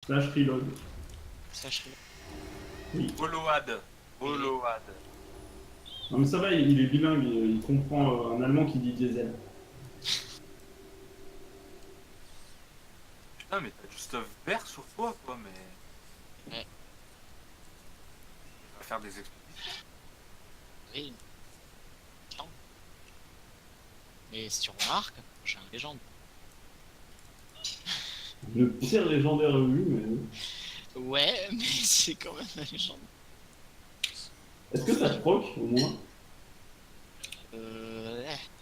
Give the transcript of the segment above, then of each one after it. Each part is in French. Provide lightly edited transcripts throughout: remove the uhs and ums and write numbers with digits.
Slash reload. Sache-le. Oui. Boload. Boload. Non mais ça va, il est bilingue, il comprend un allemand qui dit diesel. Putain, mais t'as du stuff vert sur toi, quoi, mais... Ouais. Il va faire des expéditions. Oui. Non. Mais si tu remarques, j'ai un légende. Le pire légendaire vu, mais... Ouais, mais c'est quand même un légende. Est-ce que ça te proc, au moins?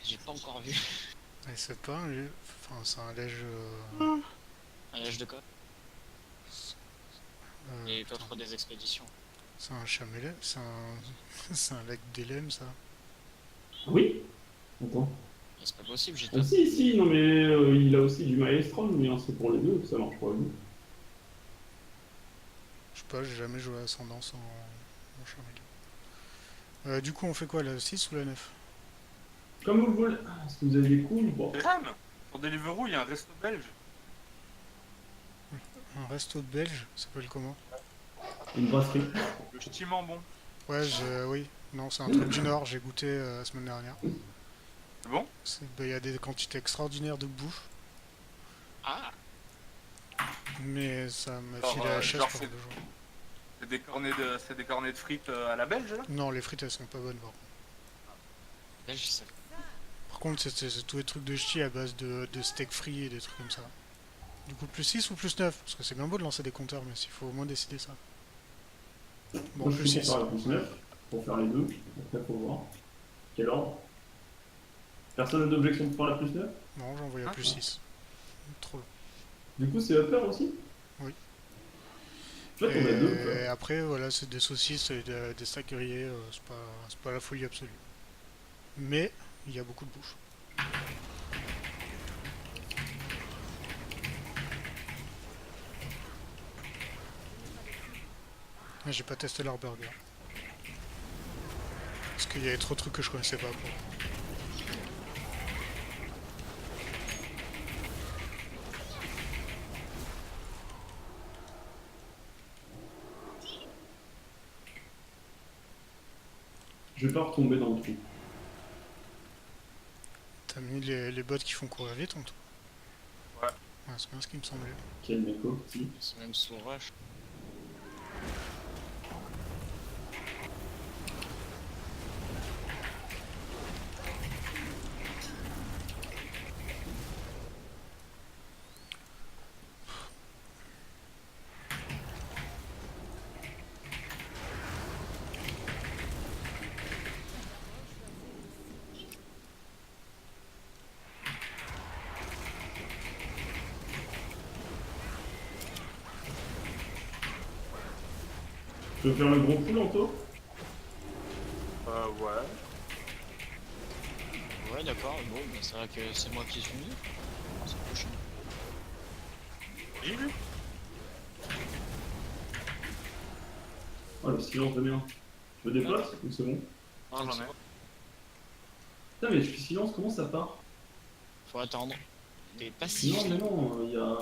J'ai pas encore vu. Et c'est pas un... Enfin, c'est un lège... Un lège de quoi? Et t'offres des expéditions. C'est un chamelet, c'est un... c'est un lac d'Hélène, ça. Oui. Attends. Mais c'est pas possible, j'ai Ah si, non mais il a aussi du Maelstrom, mais hein, c'est pour les deux que ça marche pour les deux. Je sais pas, j'ai jamais joué à Ascendance en chamelet. Du coup, on fait quoi, la 6 ou la 9? Comme vous le voulez. Ah, est-ce que vous avez des coups? Bon. Crème. Sur Deliveroo, il y a un resto belge. Un resto de belge, ça s'appelle comment? Une brasserie. Le ch'timent bon. Ouais, oui. Non, c'est un truc du Nord, j'ai goûté la semaine dernière. C'est bon? Il y a des quantités extraordinaires de bouffe, Ah, mais ça m'a Alors, filé la chaise genre, pendant 2 jours. C'est des cornets de frites à la belge, là? Non, les frites, elles sont pas bonnes, par contre. belge, ça. Par contre, c'est tous les trucs de ch'ti à base de steak frit et des trucs comme ça. Du coup, plus 6 ou plus 9? Parce que c'est bien beau de lancer des compteurs, mais il faut au moins décider ça. Bon, Moi je plus suis 6. pour faire la plus 9, pour faire les deux. Après faut voir. Quel ordre? Personne n'a d'objection pour faire la plus 9? Non, j'ai envoyé à plus 6. Trop long. Du coup c'est upper aussi? Oui. En fait on a deux Et upper. après, voilà, c'est des saucisses et des steaks grillés, c'est pas la folie absolue. Mais, il y a beaucoup de bouffe. Ah, j'ai pas testé leur burger. Parce qu'il y avait trop de trucs que je connaissais pas. Pour... Je vais pas retomber dans le trou. T'as mis les bots qui font courir vite en tout. Ouais. Ouais, c'est bien ce qui me semblait. Quel méco, si. C'est même sous rush. Tu veux faire le gros pull Anto? Ouais. Ouais, d'accord, bon, bah, c'est vrai que c'est moi qui suis mis. C'est prochain. J'ai vu. Oh le silence de merde. Tu me déplaces ou c'est bon? Non, j'en ai. Putain mais je suis silence, comment ça part? Faut attendre. T'es passif. Non mais non, il y a...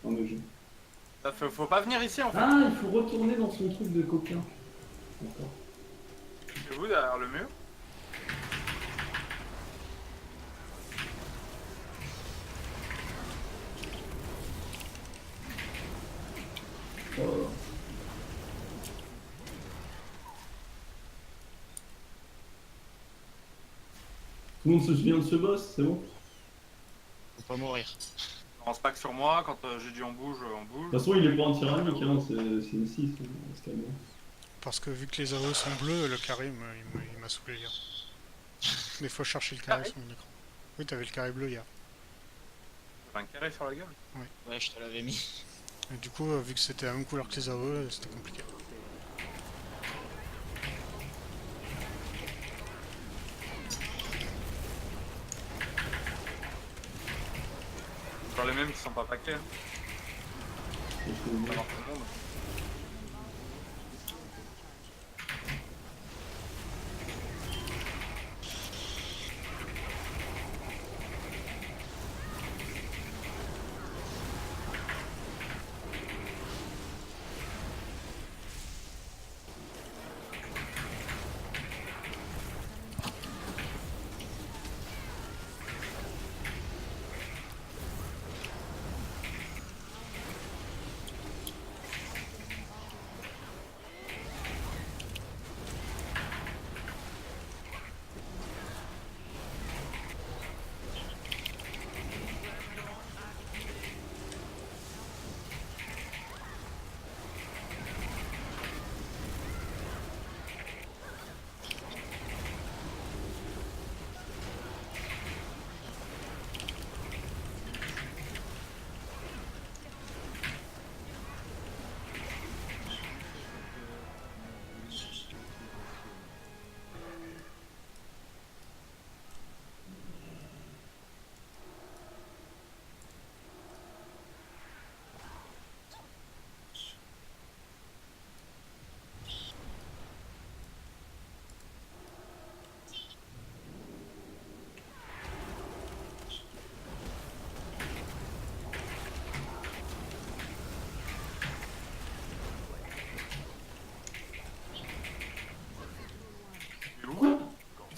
Non mais je... Faut pas venir ici, en fait. Ah, il faut retourner dans son truc de coquin. D'accord. C'est vous, derrière le mur. Oh. Tout le monde se souvient de ce boss, c'est bon? Faut pas mourir. On se pack sur moi, quand j'ai dit on bouge, on De bouge. toute façon, il est pas en tyrannique, hein, c'est une 6, ce calme. Parce que vu que les AOE sont bleus, le carré il m'a saoulé hier. Des fois, je cherchais le carré sur mon écran. Oui, t'avais le carré bleu hier. T'as un carré sur la gueule. Ouais, je te l'avais mis. Et du coup, vu que c'était la même couleur que les AOE, c'était compliqué. Genre les mêmes qui sont pas paqués. Hein. Ça marche tout le monde.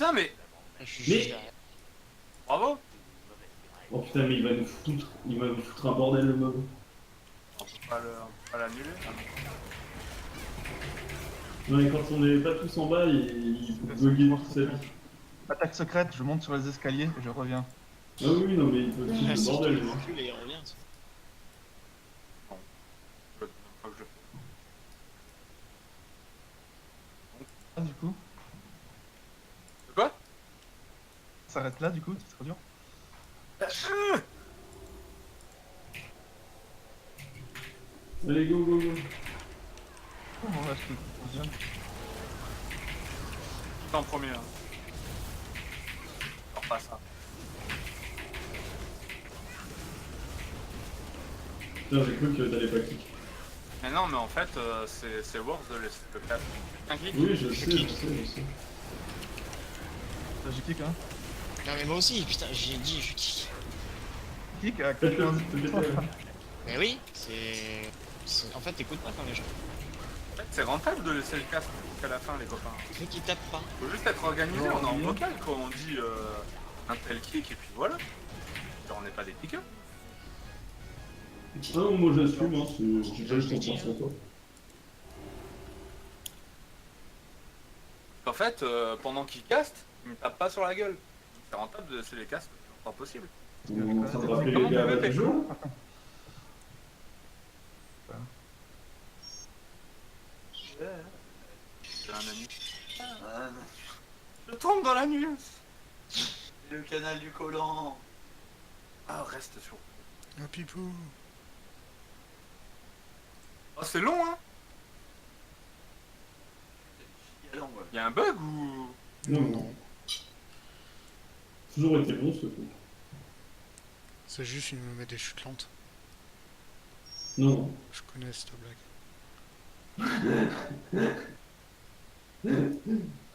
Putain, mais Je suis Mais- juste derrière. bravo. Oh putain, mais il va nous foutre un bordel le mob. On peut pas l'annuler. Ah, non. Non, mais quand on est pas tous en bas, il peut bugger toute sa vie. Attaque secrète, je monte sur les escaliers et je reviens. Ah oui, non, mais il peut foutre Ah, le si, bordel. il lui. recule et il revient. ça. Je veux pas que je Ah, du coup, fais. Quoi? ça s'arrête là, du coup, c'est trop dur. Allez, go, go, go. Oh, bon, là, je te confirme. T'es en premier. Hein. Alors pas ça. Putain, j'ai cru que t'allais pas cliquer. Mais non, mais en fait, c'est worth de laisser le 4. Un clic. Oui, je sais. Là, je clique, hein. Non, mais moi aussi, putain, j'ai dit, je kick. Clique à Faites-le, 15. faites-le. Mais oui, en fait, t'écoutes pas quand les gens. En fait, c'est rentable de laisser le casque jusqu'à la fin, les copains. Le truc, il tape pas. Faut juste être organisé, Non, on est en oui. vocal quoi, on dit un tel kick et puis voilà. Genre, on n'est pas des kickers. Ah non, moi j'assume, hein, j'ai déjà eu Je l'ai dit, confiance en toi. En fait, pendant qu'il caste, il me tape pas sur la gueule. C'est rentable de laisser les casques le plus longtemps possible. On s'en rappelle Comment les gars tu veux, avec le Pecco? jeu. J'ai un ami. Je tombe dans la nuit. Le canal du collant. Ah, reste sur. Oh, pipou. Oh, c'est long hein. Galant, ouais. Y'a un bug ou. Non, non. Toujours été bon ce truc. C'est juste, il me met des chutes lentes. Non, non. Je connais cette blague.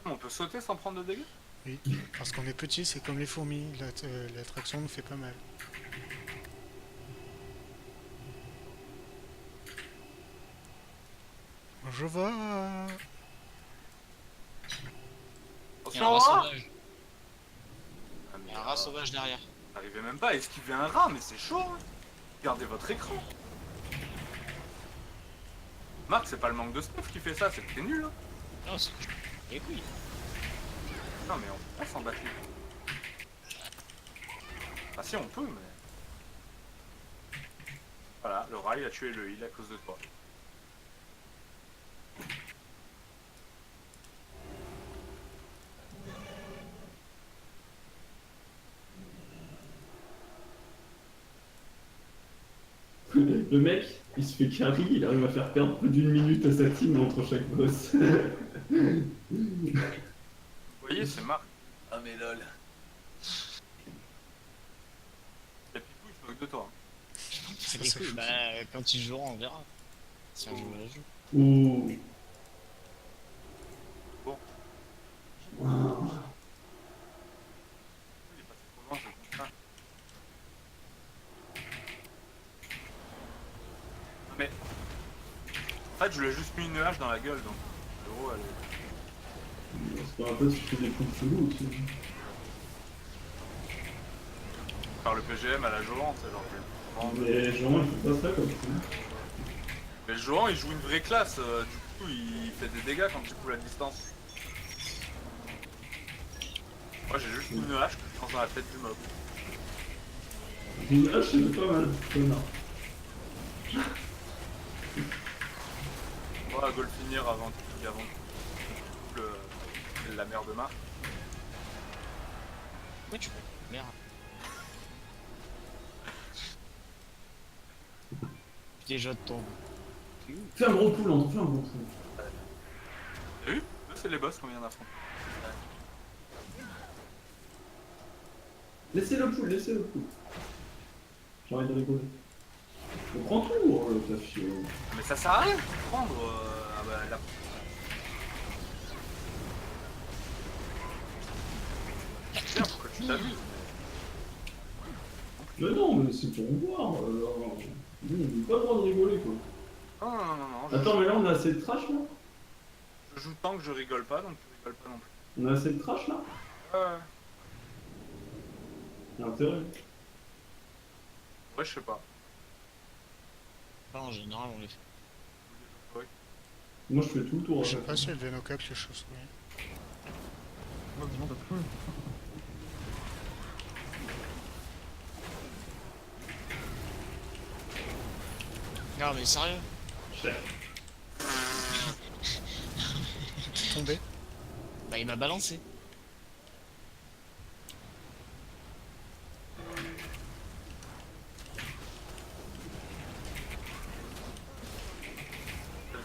On peut sauter sans prendre de dégâts? Oui, parce qu'on est petit, c'est comme les fourmis. L'attraction nous fait pas mal. Je vois. Il y a un Attention, rat rat. sauvage. Ah, Il mais, y a un rat sauvage derrière. N'arrivez même pas à esquiver un rat, mais c'est chaud hein. Regardez votre écran. Marc, c'est pas le manque de stuff qui fait ça, c'est que t'es nul hein. Non, c'est que je. Les couilles. Non mais on peut pas s'en battre les couilles. Ah si on peut mais... Voilà, le rat il a tué le heal à cause de toi. Le mec, il se fait carry, il arrive à faire perdre plus d'une minute à sa team entre chaque boss. Vous voyez, c'est Marc. Ah mais lol. Et Pipou il se moque de toi. Hein. C'est Ça, les c'est couilles. fou. Bah, quand il jouera, on verra. Si un jour il la joue. Ouh. Bon. Ah. Il est passé trop loin, je comprends. Mais... En fait, je lui ai juste mis une hache dans la gueule, donc... L'euro, elle est... C'est pas un peu si je fais des coups de chelou aussi. Par le PGM à la Johan, c'est genre... Mais genre, il faut pas ça comme ça. Mais le Johan, il joue une vraie classe, du coup, il fait des dégâts quand tu coups la distance. Moi, j'ai juste une hache que je lance dans la tête du mob. Une hache, c'est pas mal, connard. On va Golfinir avant la mère de Marc. Pourquoi tu fais merde. Déjà de ton. Fais un gros pool, on fait un gros pool. T'as vu? Eux, c'est les boss qu'on vient d'affronter. Laissez le pool, laissez le pool. J'ai envie de rigoler. On prend tout, ta fille. Mais ça sert à rien de prendre la... Tiens, pourquoi tu t'amuses? Mais non, mais c'est pour voir. Nous, on n'a pas le droit de rigoler, quoi. Non, non, non, non, non. Attends, mais là, on a assez de trash, là Je joue tant que je rigole pas, donc tu rigoles pas non plus. On a assez de trash, là Ouais, Il y a intérêt. ouais, je sais pas. Enfin, en général, on les fait. Oui. Moi, je fais tout le tour. à Je sais chaque pas fois. si elle vient au cap les chauves-souris. Moi, du monde à full. Non, mais sérieux? Cher. Tombé. Bah, il m'a balancé.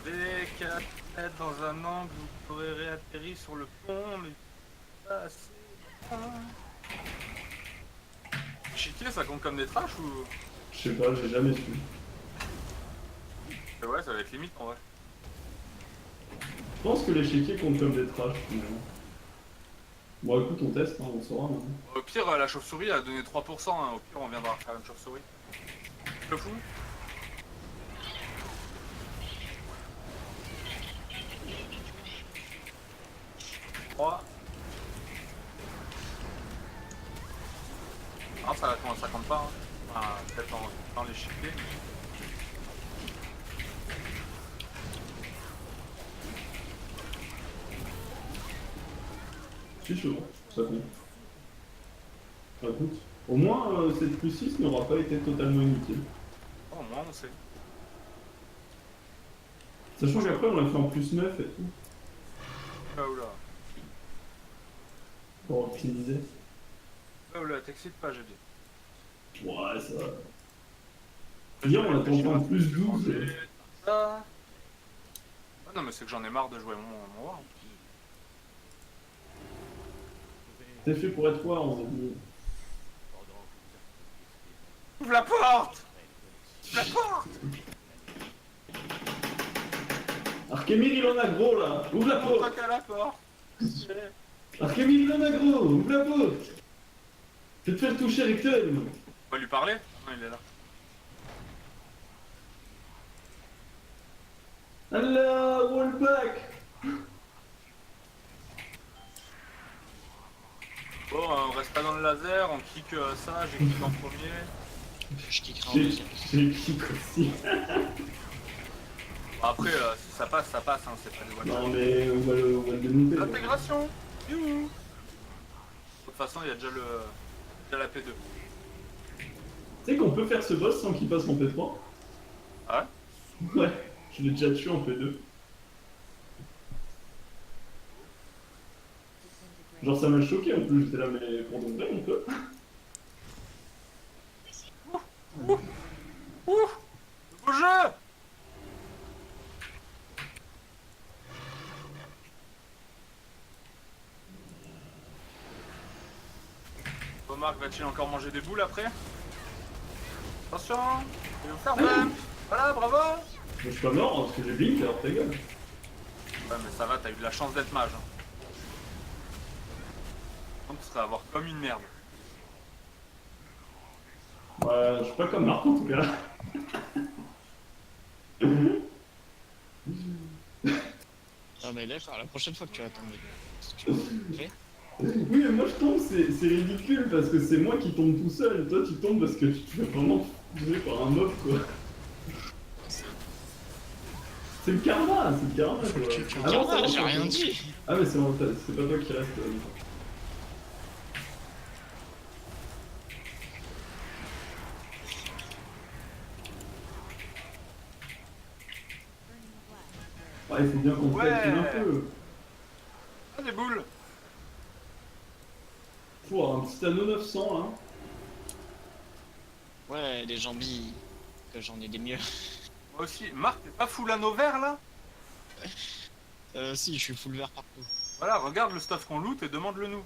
Dès qu'elle a tête dans un angle, vous aurez réatterri sur le pont, mais pas assez. Chiquet, ça compte comme des trashs ou. Je sais pas, j'ai jamais su. Ouais, ça va être limite en vrai. Je pense que l'échiquier compte comme des trash finalement. Bon, écoute, on teste, hein, on saura maintenant. Au pire, la chauve-souris a donné 3%, hein. Au pire, on viendra faire une chauve-souris. Le fou. Trois. Ah, ça compte pas, hein. Enfin, peut-être dans l'échiquier. Si, c'est bon, ça compte. Bah, écoute, au moins, cette plus 6 n'aura pas été totalement inutile. Oh, au moins, on sait. Sachant qu'après, on l'a fait en plus 9 et tout, Ah, oula. pour optimiser. Ah, oula, t'excites pas, j'ai dit. Ouais, ça va. Hier, on l'a tenté en plus 12. Ça. Ah, non, mais c'est que j'en ai marre de jouer mon war. C'est fait pour être quoi, on a dit. Ouvre la porte! Ouvre la porte! Archemir, il en a gros là. Ouvre la Pourquoi porte. qu'à la porte? Archemir, il en a gros. Ouvre la porte. Je vais te faire toucher Rectum. On va lui parler? Non, il est là. Allah, rollback. Bon, on reste pas dans le laser, on kick ça, j'ai kick en premier. Je kickerai en J'ai deuxième. kick aussi. Bon, après, si ça passe, hein, c'est pas des one Non mais on va le démonter. quoi. L'intégration! Youhou! De toute façon, il y a déjà la P2. Tu sais qu'on peut faire ce boss sans qu'il passe en P3? Ah Ouais, je l'ai déjà tué en P2. Genre ça m'a choqué en plus, j'étais là mais pour de vrai on peut. Nouveau jeu! Remarque, va-t-il encore manger des boules après? Attention! Il va vous faire mal! Voilà, bravo! Je suis pas mort parce que j'ai blink alors ta gueule. Ouais, mais ça va, t'as eu de la chance d'être mage. Hein. Donc, tu serais à voir comme une merde. Ouais, je suis pas comme Marc en tout cas. Ah, mais là, la prochaine fois que tu vas tomber. Si tu fais. Oui mais moi je tombe, c'est ridicule parce que c'est moi qui tombe tout seul. Toi tu tombes parce que tu te fais vraiment tuer par un mob quoi. C'est le karma, c'est le karma quoi. Ah non, Ah, c'est j'ai bon, rien c'est dit! bon. Ah mais c'est bon, c'est pas toi qui reste. Ouais, il faut bien qu'on Ouais. calcule un peu. Ah, des boules! Faut avoir un petit anneau 900 là. Ouais, des jambis, que j'en ai des mieux. Moi aussi. Marc, t'es pas full anneau vert là? Si, je suis full vert partout. Voilà, regarde le stuff qu'on loot et demande-le nous.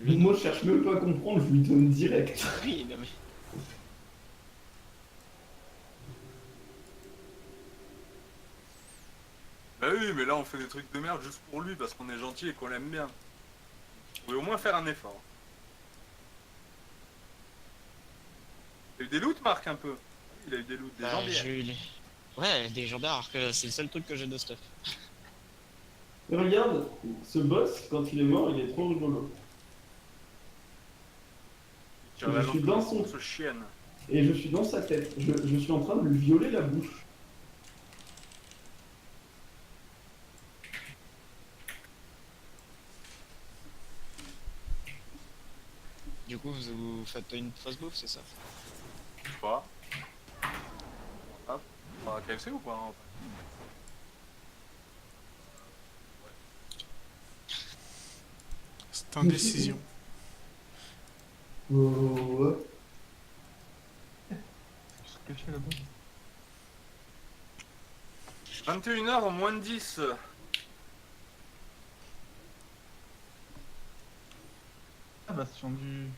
Moi je cherche même pas à comprendre, je lui donne direct. Oui, non mais. Bah oui, mais là on fait des trucs de merde juste pour lui parce qu'on est gentil et qu'on l'aime bien. Vous pouvez au moins faire un effort. Il a eu des loots, Marc, un peu. Il a eu des loots, des Bah, jambières. j'ai eu les... Ouais, des jambières, alors que c'est le seul truc que j'ai de stuff. Et regarde, ce boss, quand il est mort, il est trop rigolo. Tu regardes Je suis dans son- ce chienne. Et je suis dans sa tête. Je suis en train de lui violer la bouche. Du coup, vous faites une fausse bouffe, c'est ça? Je sais pas. Hop. On va KFC ou pas hein C'est indécision. Ouais. Je suis caché là-bas. 21h au moins de 10. Ah, bastion du.